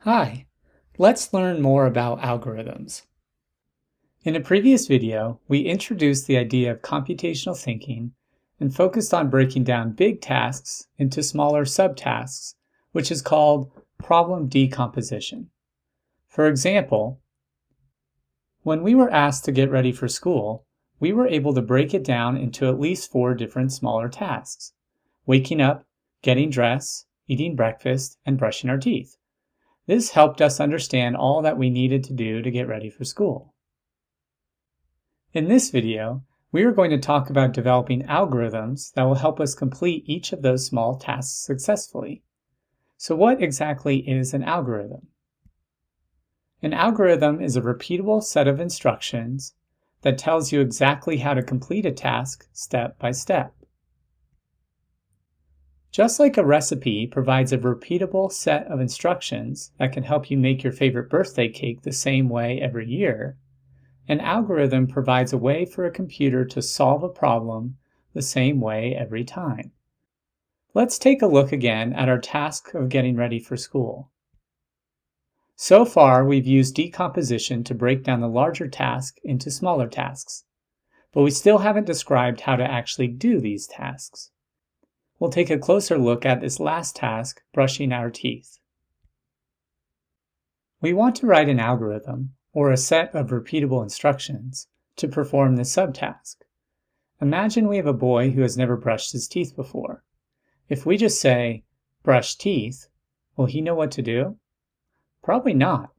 Hi, let's learn more about algorithms. In a previous video, we introduced the idea of computational thinking and focused on breaking down big tasks into smaller subtasks, which is called problem decomposition. For example, when we were asked to get ready for school, we were able to break it down into at least 4 different smaller tasks: waking up, getting dressed, eating breakfast, and brushing our teeth. This helped us understand all that we needed to do to get ready for school. In this video, we are going to talk about developing algorithms that will help us complete each of those small tasks successfully. So what exactly is an algorithm? An algorithm is a repeatable set of instructions that tells you exactly how to complete a task step by step. Just like a recipe provides a repeatable set of instructions that can help you make your favorite birthday cake the same way every year, an algorithm provides a way for a computer to solve a problem the same way every time. Let's take a look again at our task of getting ready for school. So far, we've used decomposition to break down the larger task into smaller tasks, but we still haven't described how to actually do these tasks. We'll take a closer look at this last task, brushing our teeth. We want to write an algorithm, or a set of repeatable instructions, to perform this subtask. Imagine we have a boy who has never brushed his teeth before. If we just say, brush teeth, will he know what to do? Probably not.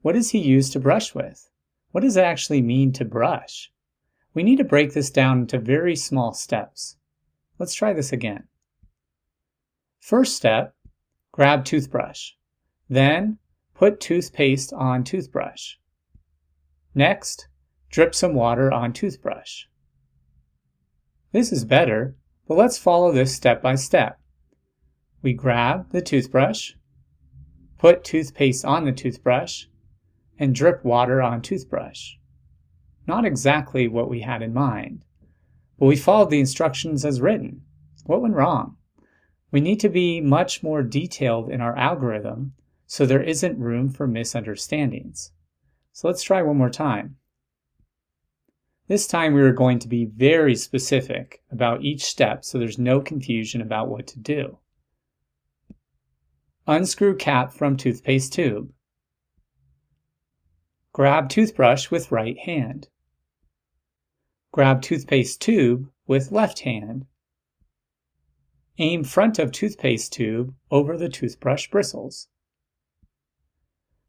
What does he use to brush with? What does it actually mean to brush? We need to break this down into very small steps. Let's try this again. First step, grab toothbrush. Then, put toothpaste on toothbrush. Next, drip some water on toothbrush. This is better, but let's follow this step by step. We grab the toothbrush, put toothpaste on the toothbrush, and drip water on toothbrush. Not exactly what we had in mind, but we followed the instructions as written. What went wrong? We need to be much more detailed in our algorithm so there isn't room for misunderstandings. So let's try one more time. This time we are going to be very specific about each step so there's no confusion about what to do. Unscrew cap from toothpaste tube. Grab toothbrush with right hand. Grab toothpaste tube with left hand. Aim front of toothpaste tube over the toothbrush bristles.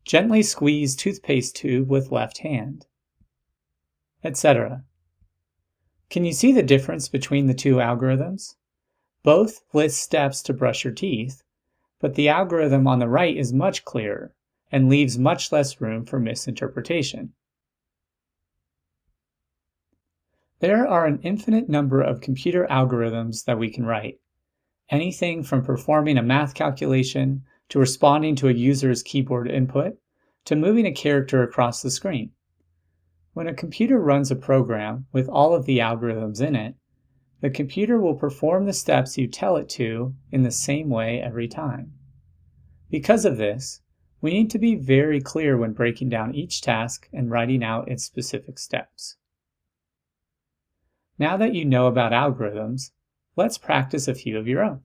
Gently squeeze toothpaste tube with left hand, etc. Can you see the difference between the two algorithms? Both list steps to brush your teeth, but the algorithm on the right is much clearer and leaves much less room for misinterpretation. There are an infinite number of computer algorithms that we can write. Anything from performing a math calculation, to responding to a user's keyboard input, to moving a character across the screen. When a computer runs a program with all of the algorithms in it, the computer will perform the steps you tell it to in the same way every time. Because of this, we need to be very clear when breaking down each task and writing out its specific steps. Now that you know about algorithms, let's practice a few of your own.